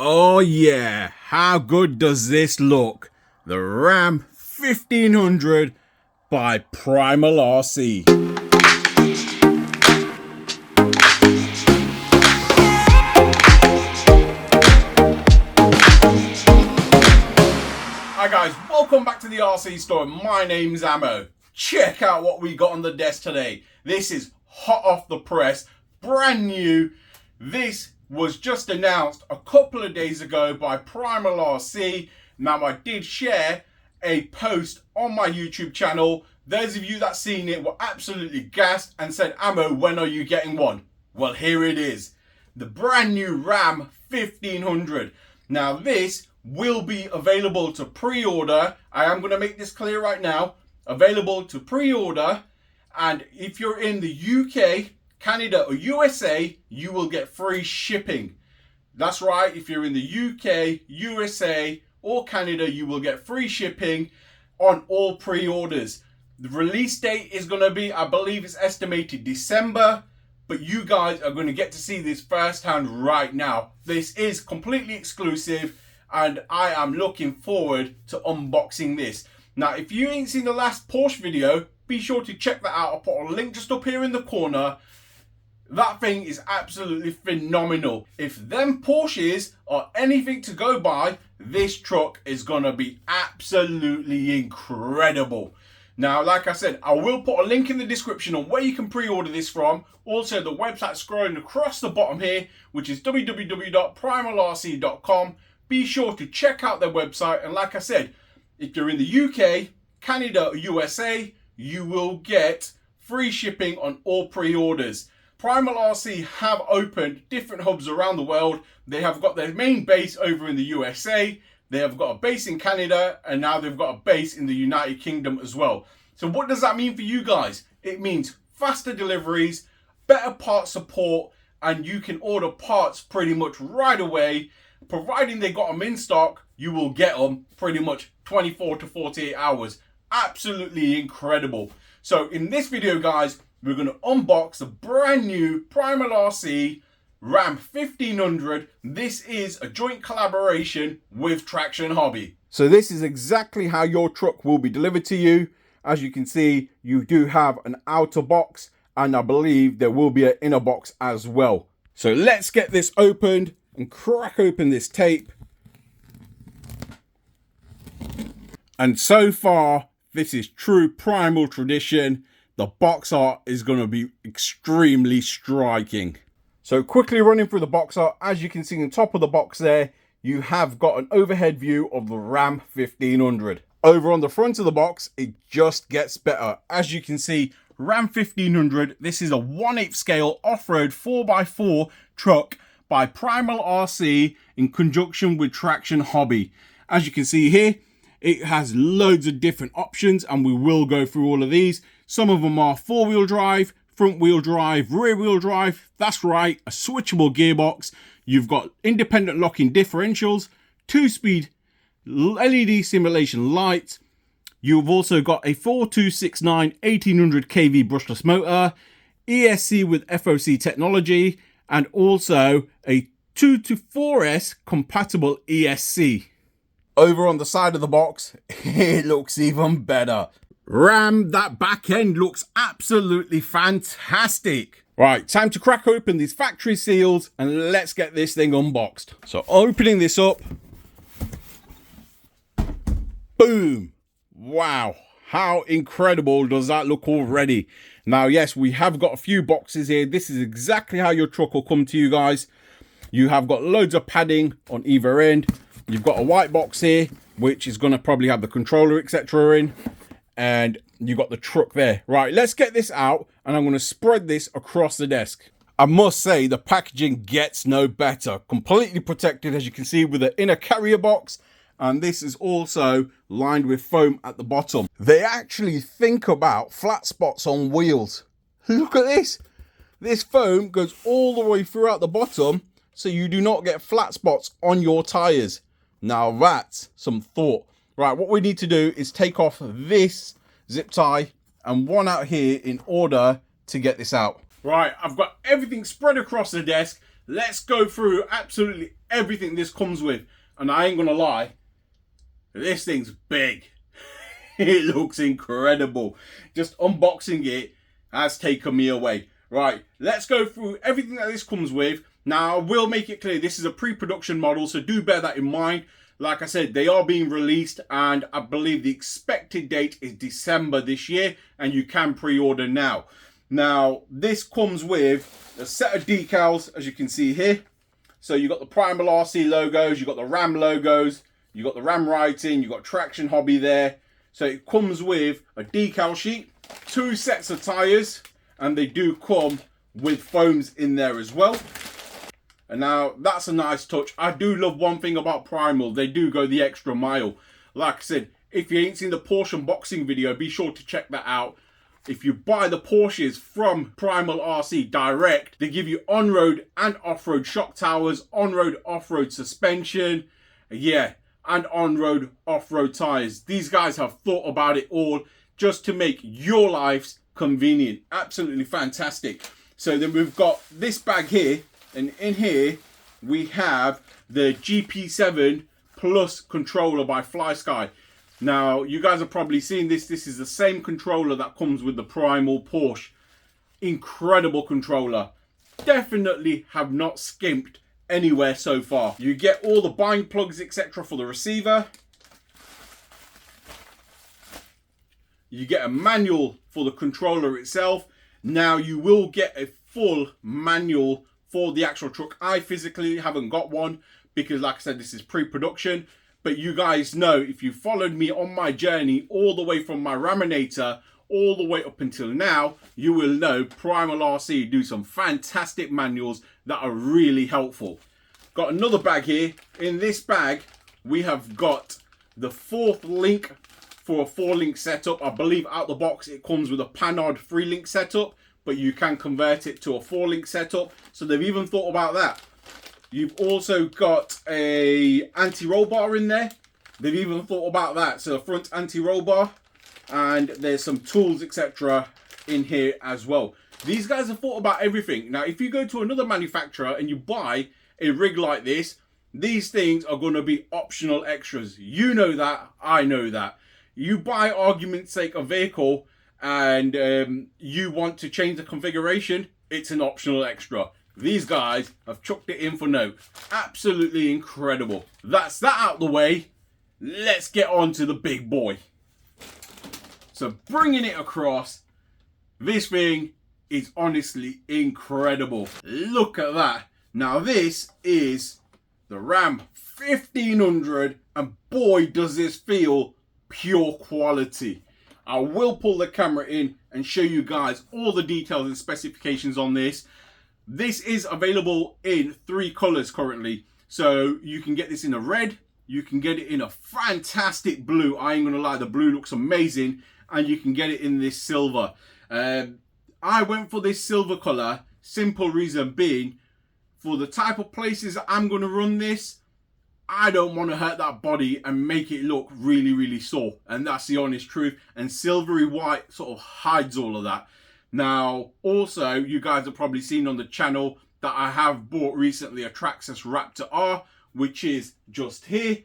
Oh yeah, how good does this look? The Ram 1500 by Primal RC. Hi guys, welcome back to the RC store. My name's Ammo. Check out what we got on the desk today. This is hot off the press, brand new. This was just announced a couple of days ago by Primal RC. Now I did share a post on my YouTube channel. Those of you that seen it were absolutely gassed and said, Ammo, when are you getting one? Well, here it is. The brand new Ram 1500. Now this will be available to pre-order. I am going to make this clear right now. Available to pre-order. And if you're in the UK, Canada or USA, you will get free shipping. That's right, if you're in the UK, USA or Canada, you will get free shipping on all pre-orders. The release date is going to be, I believe it's estimated December, but you guys are going to get to see this firsthand right now. This is completely exclusive and I am looking forward to unboxing this. Now, if you ain't seen the last Porsche video, be sure to check that out. I'll put a link just up here in the corner. That thing is absolutely phenomenal. If them Porsches are anything to go by, this truck is gonna be absolutely incredible. Now, like I said, I will put a link in the description on where you can pre-order this from. Also, the website scrolling across the bottom here, which is www.primalrc.com. Be sure to check out their website. And like I said, if you're in the UK, Canada, or USA, you will get free shipping on all pre-orders. Primal RC have opened different hubs around the world. They have got their main base over in the USA. They have got a base in Canada, and now they've got a base in the United Kingdom as well. So what does that mean for you guys? It means faster deliveries, better part support, and you can order parts pretty much right away. Providing they got them in stock, you will get them pretty much 24 to 48 hours. Absolutely incredible. So in this video, guys, we're going to unbox the brand new Primal RC Ram 1500. This is a joint collaboration with Traction Hobby. So this is exactly how your truck will be delivered to you. As you can see, you do have an outer box, and I believe there will be an inner box as well. So let's get this opened and crack open this tape. And so far, this is true Primal tradition. The box art is going to be extremely striking. So quickly running through the box art, as you can see on the top of the box there, you have got an overhead view of the Ram 1500. Over on the front of the box, it just gets better. As you can see, Ram 1500, this is a 1/8 scale off-road 4x4 truck by Primal RC in conjunction with Traction Hobby. As you can see here, it has loads of different options, and we will go through all of these. Some of them are 4-wheel drive, front-wheel drive, rear-wheel drive. That's right, a switchable gearbox. You've got independent locking differentials, 2-speed LED simulation lights. You've also got a 4269 1800 kV brushless motor, ESC with FOC technology, and also a 2 to 4S compatible ESC. Over on the side of the box, it looks even better. Ram, that back end looks absolutely fantastic. Right, time to crack open these factory seals and let's get this thing unboxed. So opening this up. Boom. Wow, how incredible does that look already? Now, yes, we have got a few boxes here. This is exactly how your truck will come to you guys. You have got loads of padding on either end. You've got a white box here, which is going to probably have the controller, etc. in. And you got the truck there. Right, let's get this out, and I'm going to spread this across the desk. I must say, the packaging gets no better. Completely protected, as you can see, with the inner carrier box. And this is also lined with foam at the bottom. They actually think about flat spots on wheels. Look at this. This foam goes all the way throughout the bottom, so you do not get flat spots on your tires. Now that's some thought. Right, what we need to do is take off this zip tie and one out here in order to get this out. Right, I've got everything spread across the desk. let's go through absolutely everything this comes with. And I ain't gonna lie, this thing's big. It looks incredible. Just unboxing it has taken me away. Right, let's go through everything that this comes with. Now, I will make it clear, this is a pre-production model, so do bear that in mind. Like I said, they are being released, and I believe the expected date is December this year, and you can pre-order now. Now, this comes with a set of decals, as you can see here. So you've got the Primal RC logos, you've got the Ram logos, you've got the Ram writing, you've got Traction Hobby there. So it comes with a decal sheet, 2 sets of tyres, and they do come with foams in there as well. And now that's a nice touch. I do love one thing about Primal. They do go the extra mile. Like I said, if you ain't seen the Porsche unboxing video, be sure to check that out. If you buy the Porsches from Primal RC direct, they give you on-road and off-road shock towers, on-road, off-road suspension, yeah, and on-road, off-road tires. These guys have thought about it all just to make your lives convenient. Absolutely fantastic. So then we've got this bag here, and in here we have the GP7 Plus controller by FlySky. Now, you guys have probably seen this. This is the same controller that comes with the Primal Porsche. Incredible controller. Definitely have not skimped anywhere so far. You get all the bind plugs, etc. for the receiver. You get a manual for the controller itself. Now, you will get a full manual for the actual truck. I physically haven't got one because, like I said, this is pre-production. But you guys know, if you followed me on my journey all the way from my raminator all the way up until now, you will know Primal RC do some fantastic manuals that are really helpful. Got another bag here. In this bag, we have got the 4th link for a 4-link setup. I believe out the box it comes with a Panhard 3-link setup, but you can convert it to a 4-link setup. So they've even thought about that. You've also got a anti-roll bar in there. They've even thought about that. So the front anti-roll bar, and there's some tools, etc. in here as well. These guys have thought about everything. Now, if you go to another manufacturer and you buy a rig like this, these things are going to be optional extras. You know that, I know that. You buy, argument's sake, a vehicle and you want to change the configuration, it's an optional extra. These guys have chucked it in for no. Absolutely incredible. That's that out the way. Let's get on to the big boy. So bringing it across, this thing is honestly incredible. Look at that. Now this is the Ram 1500, and boy does this feel pure quality. I will pull the camera in and show you guys all the details and specifications on this. This is available in 3 colors currently. So you can get this in a red, you can get it in a fantastic blue. I ain't gonna lie, the blue looks amazing. And you can get it in this silver. I went for this silver color, simple reason being, for the type of places that I'm gonna run this, I don't want to hurt that body and make it look really, really sore. And that's the honest truth. And silvery white sort of hides all of that. Now, also, you guys have probably seen on the channel that I have bought recently a Traxxas Raptor R, which is just here.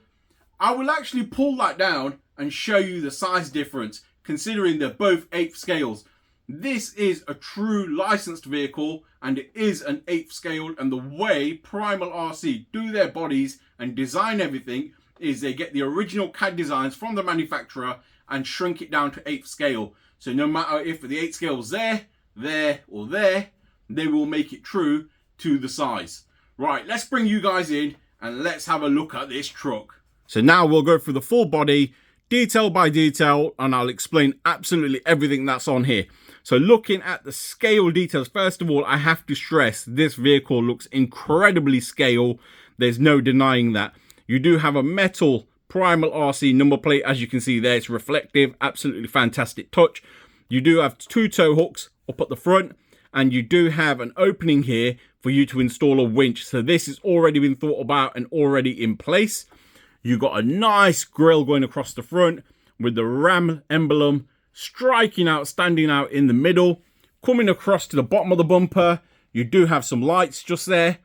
I will actually pull that down and show you the size difference, considering they're both 1/8 scales. This is a true licensed vehicle, and it is an 1/8 scale, and the way Primal RC do their bodies and design everything is they get the original CAD designs from the manufacturer and shrink it down to 1/8 scale. So no matter if the 1/8 scale's there, or there, they will make it true to the size. Right, let's bring you guys in and let's have a look at this truck. So now we'll go through the full body, detail by detail, and I'll explain absolutely everything that's on here. So looking at the scale details, first of all, I have to stress this vehicle looks incredibly scale. There's no denying that. You do have a metal Primal RC number plate, as you can see there. It's reflective, absolutely fantastic touch. You do have 2 tow hooks up at the front, and you do have an opening here for you to install a winch. So this has already been thought about and already in place. You got a nice grille going across the front with the Ram emblem striking out, standing out in the middle. Coming across to the bottom of the bumper, you do have some lights just there.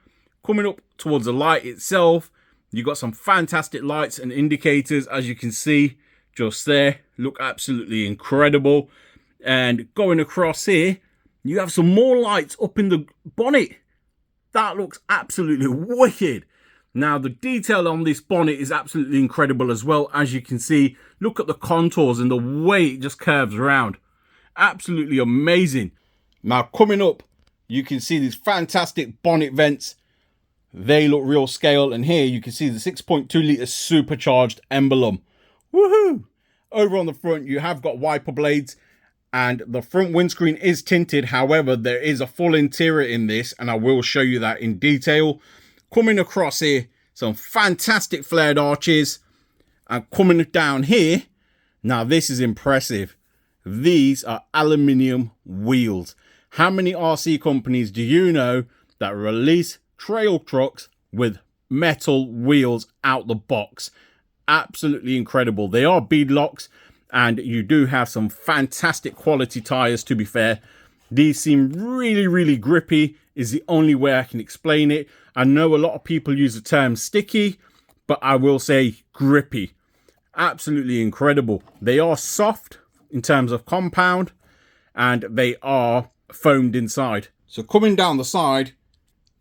Coming up towards the light itself, you got some fantastic lights and indicators, as you can see just there. Look absolutely incredible. And going across here, you have some more lights up in the bonnet. That looks absolutely wicked. Now, the detail on this bonnet is absolutely incredible as well. As you can see, look at the contours and the way it just curves around. Absolutely amazing. Now, coming up, you can see these fantastic bonnet vents. They look real scale. And here you can see the 6.2 litre supercharged emblem. Woohoo! Over on the front, you have got wiper blades. And the front windscreen is tinted. However, there is a full interior in this, and I will show you that in detail. Coming across here, some fantastic flared arches. And coming down here, now this is impressive. These are aluminium wheels. How many RC companies do you know that release trail trucks with metal wheels out the box? Absolutely incredible. They are beadlocks. And you do have some fantastic quality tires, to be fair. These seem really, really grippy is the only way I can explain it. I know a lot of people use the term sticky, but I will say grippy. Absolutely incredible. They are soft in terms of compound, and they are foamed inside. So coming down the side,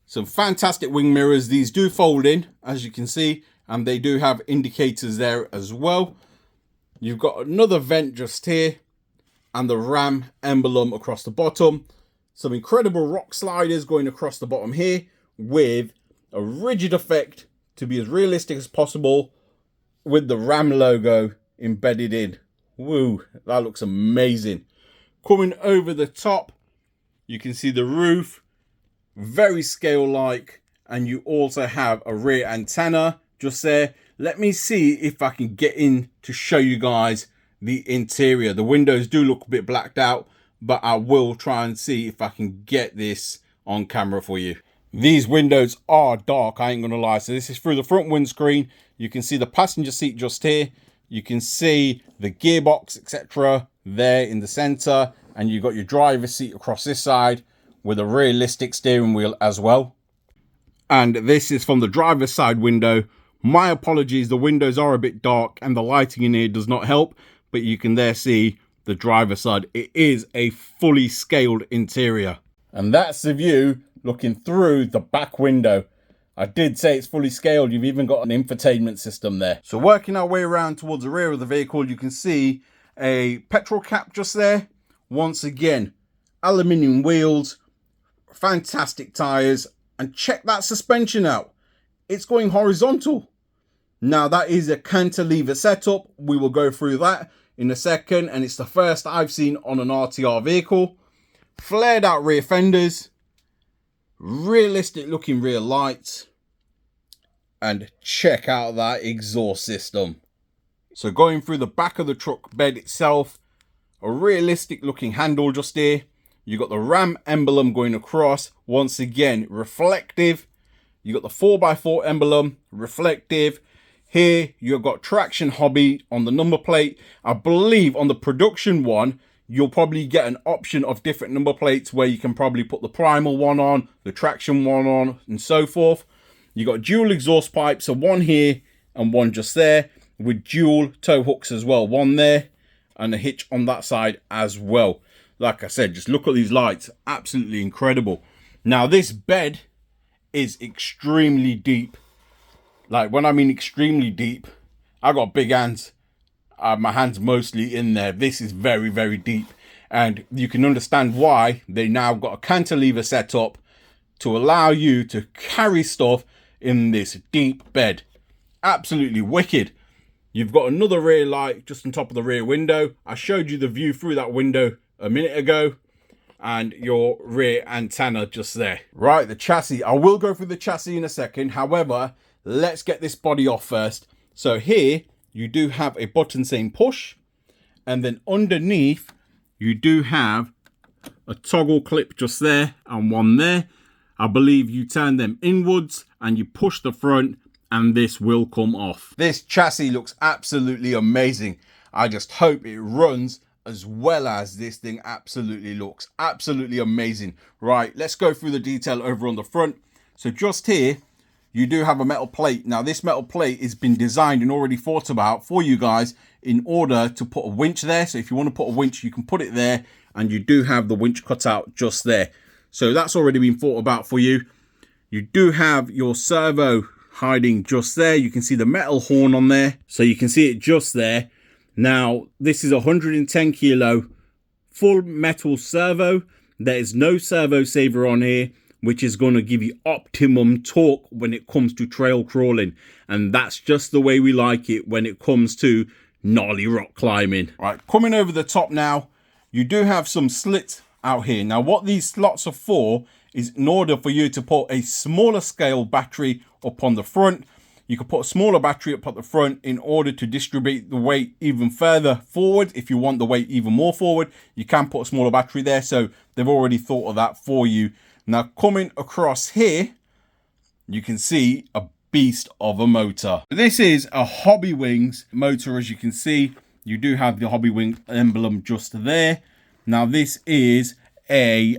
some fantastic wing mirrors. These do fold in, as you can see, and they do have indicators there as well. You've got another vent just here and the Ram emblem across the bottom. Some incredible rock sliders going across the bottom here with a rigid effect to be as realistic as possible with the Ram logo embedded in. Woo, that looks amazing. Coming over the top, you can see the roof, very scale-like, and you also have a rear antenna just there. Let me see if I can get in to show you guys the interior. The windows do look a bit blacked out, but I will try and see if I can get this on camera for you. These windows are dark, I ain't gonna lie. So this is through the front windscreen. You can see the passenger seat just here. You can see the gearbox, etc. there in the center. And you've got your driver's seat across this side with a realistic steering wheel as well. And this is from the driver's side window. My apologies, the windows are a bit dark and the lighting in here does not help, but you can there see the driver's side. It is a fully scaled interior. And that's the view looking through the back window. I did say it's fully scaled. You've even got an infotainment system there. So working our way around towards the rear of the vehicle, you can see a petrol cap just there. Once again, aluminium wheels, fantastic tires, and check that suspension out. It's going horizontal. Now that is a cantilever setup. We will go through that in a second, and it's the first I've seen on an RTR vehicle. Flared out rear fenders, realistic looking rear lights, and check out that exhaust system. So going through the back of the truck bed itself, a realistic looking handle just here. You got the Ram emblem going across, once again reflective. You got the 4x4 emblem, reflective. Here you've got Traction Hobby on the number plate. I believe on the production one, you'll probably get an option of different number plates where you can probably put the Primal one on, the Traction one on, and so forth. You got dual exhaust pipes, so one here and one just there, with dual tow hooks as well. One there and a hitch on that side as well. Like I said, just look at these lights, absolutely incredible. Now this bed is extremely deep. Like when I mean extremely deep, I got big hands. My hands mostly in there. This is very, very deep. And you can understand why they now got a cantilever set up to allow you to carry stuff in this deep bed. Absolutely wicked. You've got another rear light just on top of the rear window. I showed you the view through that window a minute ago. And your rear antenna just there. Right, the chassis. I will go through the chassis in a second. However, let's get this body off first. So here, you do have a button saying push. And then underneath, you do have a toggle clip just there and one there. I believe you turn them inwards and you push the front and this will come off. This chassis looks absolutely amazing. I just hope it runs as well as this thing absolutely looks. Absolutely amazing. Right, let's go through the detail over on the front. So just here, you do have a metal plate. Now this metal plate has been designed and already thought about for you guys in order to put a winch there. So if you want to put a winch, you can put it there, and you do have the winch cut out just there. So that's already been thought about for you. You do have your servo hiding just there. You can see the metal horn on there. So you can see it just there. Now this is a 110 kilo full metal servo. There is no servo saver on here, which is going to give you optimum torque when it comes to trail crawling. And that's just the way we like it when it comes to gnarly rock climbing. Right, coming over the top now, you do have some slits out here. Now what these slots are for is in order for you to put a smaller scale battery up on the front. You can put a smaller battery up at the front in order to distribute the weight even further forward. If you want the weight even more forward, you can put a smaller battery there. So they've already thought of that for you. Now coming across here, you can see a beast of a motor. This is a Hobby Wings motor. As you can see, you do have the Hobby Wing emblem just there. Now this is a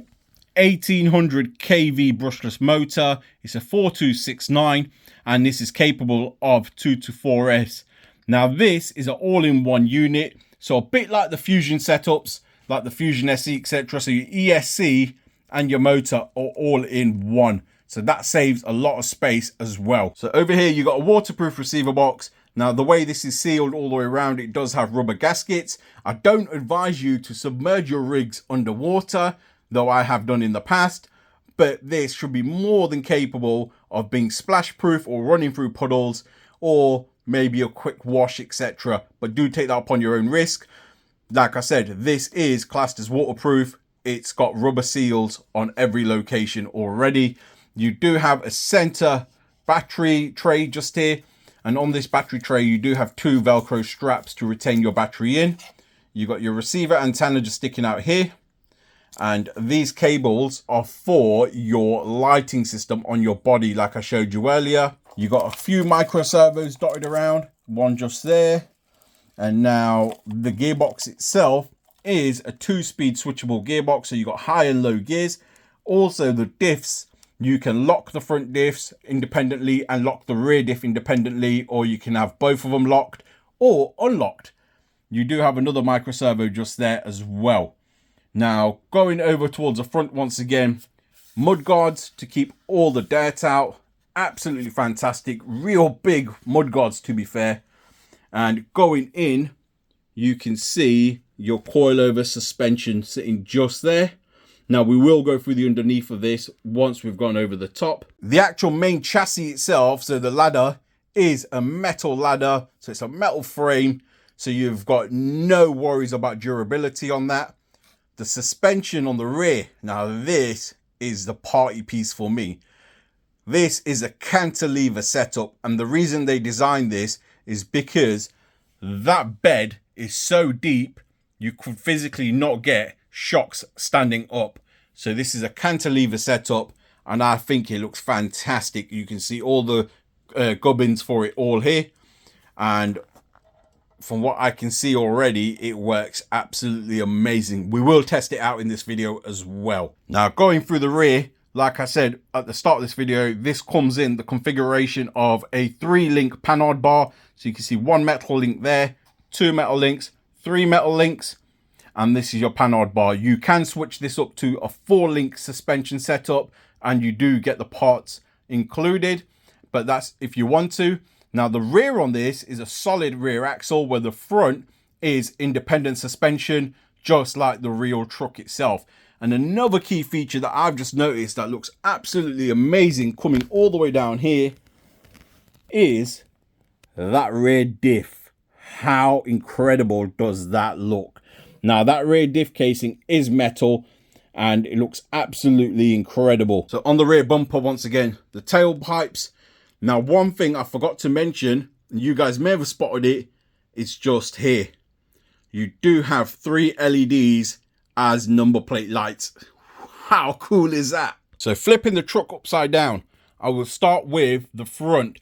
1800 kV brushless motor. It's a 4269, and this is capable of 2 to 4S. Now this is an all-in-one unit, so a bit like the Fusion setups, like the Fusion SE, etc. So your ESC and your motor are all in one. So that saves a lot of space as well. So over here, you got a waterproof receiver box. Now the way this is sealed all the way around, it does have rubber gaskets. I don't advise you to submerge your rigs underwater, though I have done in the past, but this should be more than capable of being splash proof or running through puddles, or maybe a quick wash, etc. But do take that upon your own risk. Like I said, this is classed as waterproof. It's got rubber seals on every location already. You do have a center battery tray just here. And on this battery tray, you do have 2 Velcro straps to retain your battery in. You got your receiver antenna just sticking out here. And these cables are for your lighting system on your body, like I showed you earlier. You got a few micro servos dotted around, one just there. And now the gearbox itself is a 2-speed switchable gearbox. So you got high and low gears. Also the diffs, you can lock the front diffs independently and lock the rear diff independently, or you can have both of them locked or unlocked. You do have another micro servo just there as well. Now, going over towards the front once again, mud guards to keep all the dirt out. Absolutely fantastic. Real big mud guards, to be fair. And going in, you can see your coilover suspension sitting just there. Now, we will go through the underneath of this once we've gone over the top. The actual main chassis itself, so the ladder, is a metal ladder. So it's a metal frame. So you've got no worries about durability on that. The suspension on the rear, now this is the party piece for me. This is a cantilever setup, and the reason they designed this is because that bed is so deep you could physically not get shocks standing up. So this is a cantilever setup, and I think it looks fantastic. You can see all the gubbins for it all here, and from what I can see already, it works absolutely amazing. We will test it out in this video as well. Now, going through the rear, like I said at the start of this video, this comes in the configuration of a 3-link panhard bar. So you can see 1 metal link there, 2 metal links, 3 metal links, and this is your panhard bar. You can switch this up to a 4-link suspension setup, and you do get the parts included, but that's if you want to. Now, the rear on this is a solid rear axle, where the front is independent suspension, just like the real truck itself. And another key feature that I've just noticed that looks absolutely amazing coming all the way down here is that rear diff. How incredible does that look? Now, that rear diff casing is metal, and it looks absolutely incredible. So on the rear bumper, once again, the tailpipes. Now, one thing I forgot to mention, and you guys may have spotted it, it's just here. You do have 3 LEDs as number plate lights. How cool is that? So flipping the truck upside down, I will start with the front.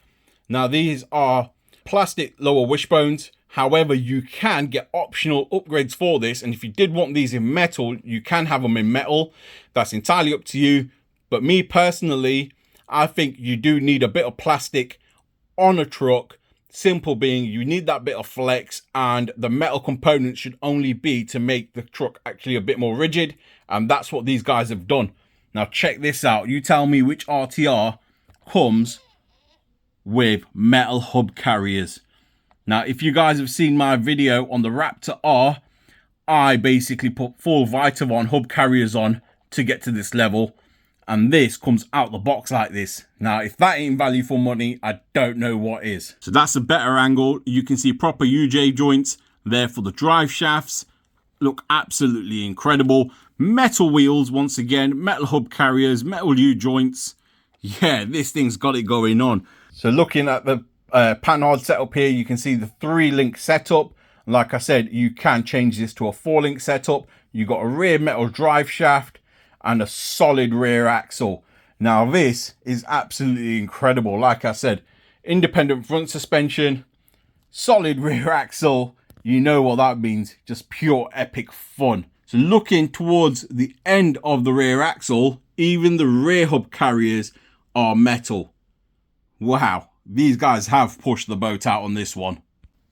Now, these are plastic lower wishbones. However, you can get optional upgrades for this. And if you did want these in metal, you can have them in metal. That's entirely up to you. But me personally, I think you do need a bit of plastic on a truck. Simple being, you need that bit of flex, and the metal components should only be to make the truck actually a bit more rigid, and that's what these guys have done. Now check this out. You tell me which RTR comes with metal hub carriers. Now, if you guys have seen my video on the Raptor R, I basically put full Vitavon hub carriers on to get to this level, and this comes out the box like this. Now, if that ain't value for money, I don't know what is. So that's a better angle. You can see proper UJ joints there for the drive shafts. Look absolutely incredible. Metal wheels, once again, metal hub carriers, metal U joints. Yeah, this thing's got it going on. So looking at the panhard setup here, you can see the 3-link setup. Like I said, you can change this to a 4-link setup. You got a rear metal drive shaft and a solid rear axle. Now this is absolutely incredible. Like I said, independent front suspension, solid rear axle. You know what that means, just pure epic fun. So looking towards the end of the rear axle, even the rear hub carriers are metal. Wow, these guys have pushed the boat out on this one.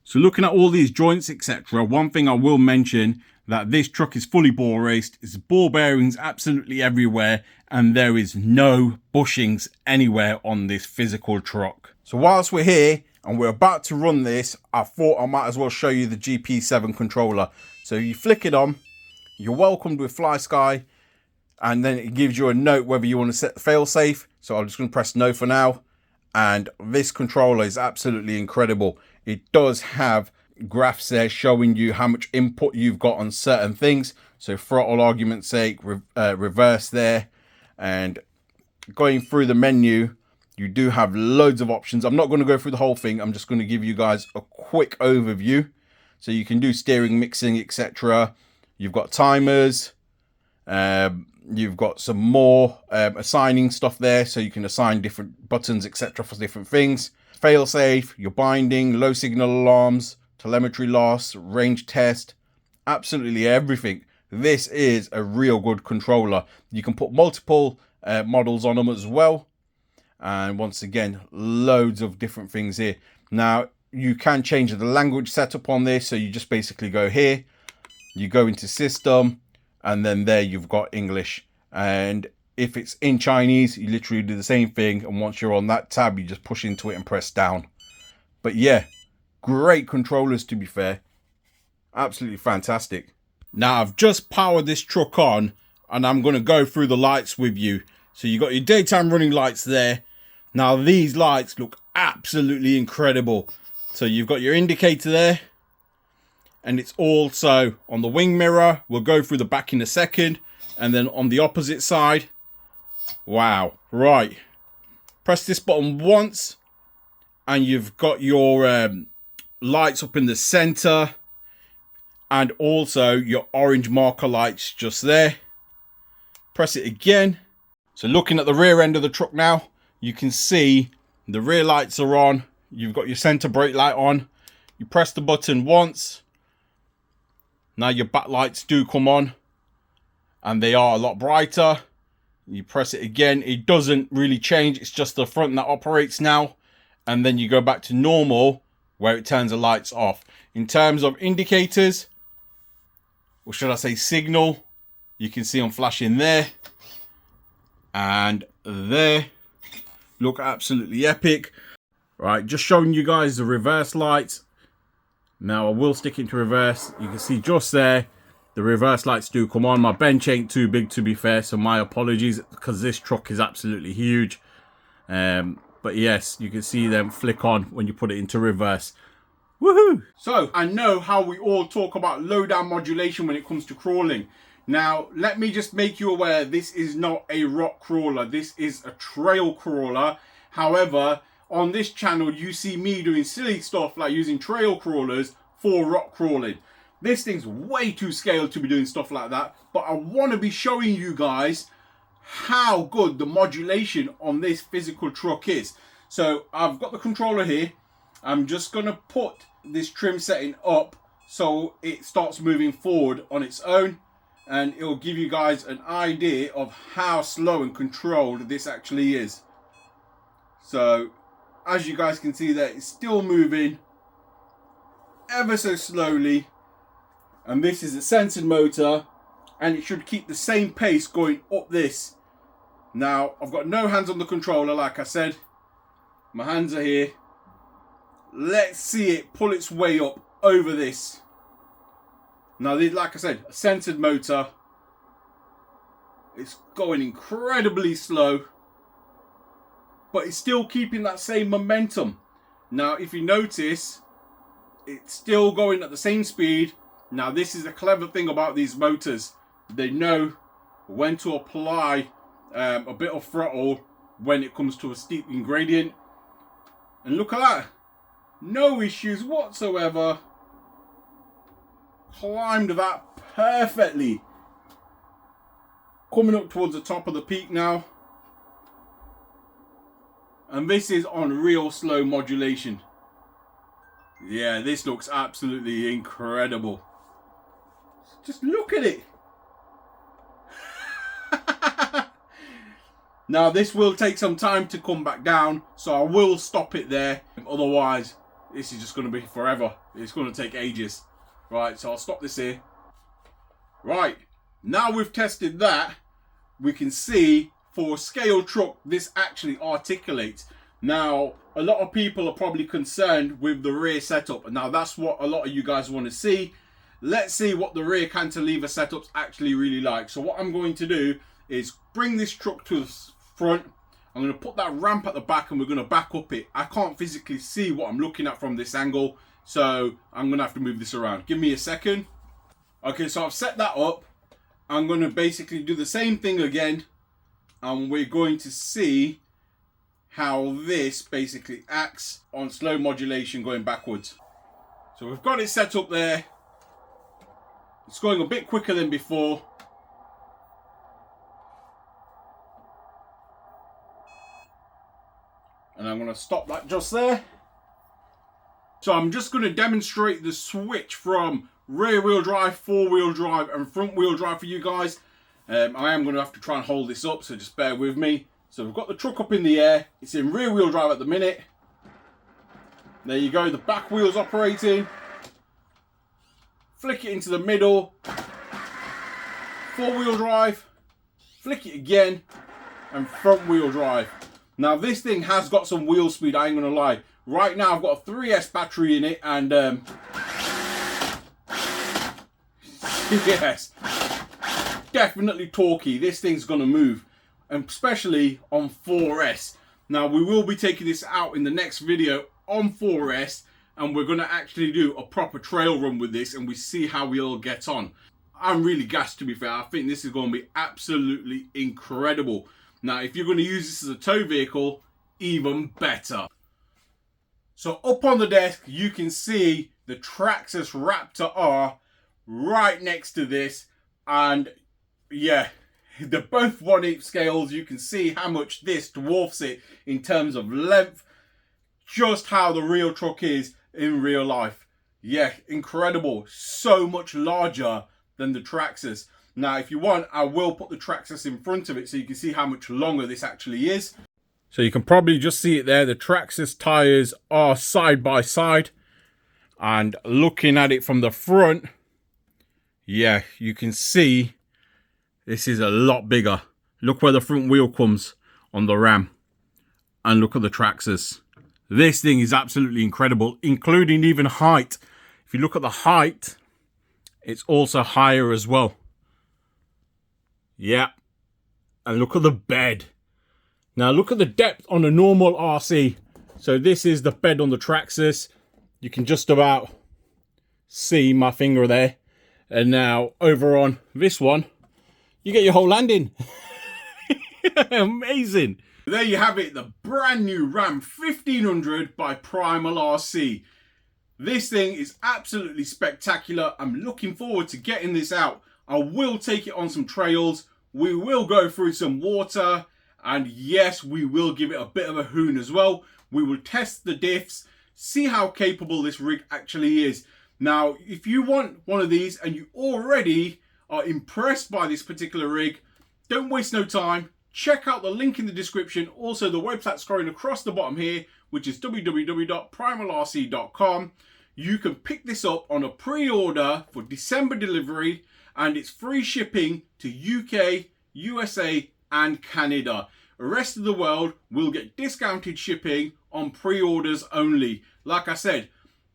So looking at all these joints, etc., one thing I will mention, that this truck is fully ball raced. It's ball bearings absolutely everywhere, and there is no bushings anywhere on this physical truck. So whilst we're here and we're about to run this, I thought I might as well show you the GP7 controller. So you flick it on, you're welcomed with Fly Sky, and then it gives you a note whether you want to set the failsafe. So I'm just going to press no for now. And this controller is absolutely incredible. It does have graphs there showing you how much input you've got on certain things. So throttle, argument's sake, reverse there. And going through the menu, you do have loads of options. I'm not going to go through the whole thing. I'm just going to give you guys a quick overview. So you can do steering, mixing, etc. You've got timers. You've got some more assigning stuff there, so you can assign different buttons, etc. for different things. Failsafe, your binding, low signal alarms, telemetry loss, range test, absolutely everything. This is a real good controller. You can put multiple models on them as well. And once again, loads of different things here. Now, you can change the language setup on this. So you just basically go here, you go into system, and then there you've got English. And if it's in Chinese, you literally do the same thing. And once you're on that tab, you just push into it and press down. But yeah, great controllers, to be fair. Absolutely fantastic. Now, I've just powered this truck on, and I'm going to go through the lights with you. So you got your daytime running lights there. Now, these lights look absolutely incredible. So you've got your indicator there. And it's also on the wing mirror. We'll go through the back in a second. And then on the opposite side. Wow. Right. Press this button once. And you've got your lights up in the center. And also your orange marker lights just there. Press it again. So looking at the rear end of the truck now, you can see the rear lights are on. You've got your center brake light on. You press the button once. Now your back lights do come on, and they are a lot brighter. You press it again, it doesn't really change. It's just the front that operates now. And then you go back to normal, where it turns the lights off. In terms of indicators, or should I say signal, you can see them flashing there and there. Look absolutely epic. Right, just showing you guys the reverse lights. Now I will stick into reverse. You can see just there, the reverse lights do come on. My bench ain't too big, to be fair, so my apologies, because this truck is absolutely huge. But yes, you can see them flick on when you put it into reverse. Woohoo! So I know how we all talk about low down modulation when it comes to crawling. Now let me just make you aware, this is not a rock crawler. This is a trail crawler. However, on this channel, you see me doing silly stuff like using trail crawlers for rock crawling. This thing's way too scaled to be doing stuff like that, but I want to be showing you guys how good the modulation on this physical truck is. So I've got the controller here. I'm just going to put this trim setting up so it starts moving forward on its own, and it will give you guys an idea of how slow and controlled this actually is. So as you guys can see there, it's still moving ever so slowly. And this is a censored motor, and it should keep the same pace going up this. Now, I've got no hands on the controller, like I said. My hands are here. Let's see it pull its way up over this. Now, like I said, a censored motor. It's going incredibly slow, but it's still keeping that same momentum. Now, if you notice, it's still going at the same speed. Now, this is a clever thing about these motors. They know when to apply a bit of throttle when it comes to a steep gradient. And look at that. No issues whatsoever. Climbed that perfectly. Coming up towards the top of the peak now. And this is on real slow modulation. Yeah, this looks absolutely incredible. Just look at it. Now, this will take some time to come back down, so I will stop it there. Otherwise, this is just going to be forever. It's going to take ages. Right, so I'll stop this here. Right, now we've tested that, we can see for a scale truck, this actually articulates. Now, a lot of people are probably concerned with the rear setup. Now, that's what a lot of you guys want to see. Let's see what the rear cantilever setup's actually really like. So what I'm going to do is bring this truck to the front. I'm going to put that ramp at the back and we're going to back up it. I can't physically see what I'm looking at from this angle, so I'm going to have to move this around. Give me a second. Okay, so I've set that up. I'm going to basically do the same thing again, and we're going to see how this basically acts on slow modulation going backwards. So we've got it set up there. It's going a bit quicker than before. And I'm going to stop that just there. So I'm just going to demonstrate the switch from rear wheel drive, four wheel drive and front wheel drive for you guys. I am going to have to try and hold this up, so just bear with me. So we've got the truck up in the air. It's in rear wheel drive at the minute. There you go, the back wheel's operating. Flick it into the middle. Four wheel drive. Flick it again. And front wheel drive. Now this thing has got some wheel speed, I ain't gonna lie. Right now I've got a 3S battery in it, and yes, definitely torquey. This thing's gonna move, and especially on 4S. Now we will be taking this out in the next video on 4S, and we're gonna actually do a proper trail run with this, and we see how we all get on. I'm really gassed, to be fair. I think this is gonna be absolutely incredible. Now, if you're going to use this as a tow vehicle, even better. So up on the desk, you can see the Traxxas Raptor R right next to this. And yeah, they're both 1/8 scales. You can see how much this dwarfs it in terms of length. Just how the real truck is in real life. Yeah, incredible. So much larger than the Traxxas. Now, if you want, I will put the Traxxas in front of it so you can see how much longer this actually is. So you can probably just see it there. The Traxxas tyres are side by side. And looking at it from the front, yeah, you can see this is a lot bigger. Look where the front wheel comes on the Ram. And look at the Traxxas. This thing is absolutely incredible, including even height. If you look at the height, it's also higher as well. Yeah, and look at the bed. Now look at the depth on a normal RC. So this is the bed on the Traxxas. You can just about see my finger there. And now over on this one, you get your whole landing. Amazing. There you have it, the brand new Ram 1500 by Primal RC. This thing is absolutely spectacular. I'm looking forward to getting this out. I will take it on some trails. We will go through some water. And yes, we will give it a bit of a hoon as well. We will test the diffs, see how capable this rig actually is. Now, if you want one of these and you already are impressed by this particular rig, don't waste no time. check out the link in the description. Also, the website scrolling across the bottom here, which is www.primalrc.com. You can pick this up on a pre-order for December delivery, and it's free shipping to UK, USA, and Canada. The rest of the world will get discounted shipping on pre-orders only. Like I said,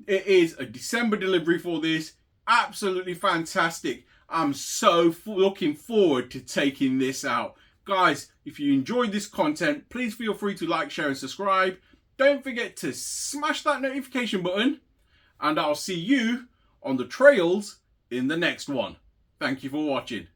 it is a December delivery for this. Absolutely fantastic. I'm so looking forward to taking this out. Guys, if you enjoyed this content, please feel free to like, share, and subscribe. Don't forget to smash that notification button, and I'll see you on the trails in the next one. Thank you for watching.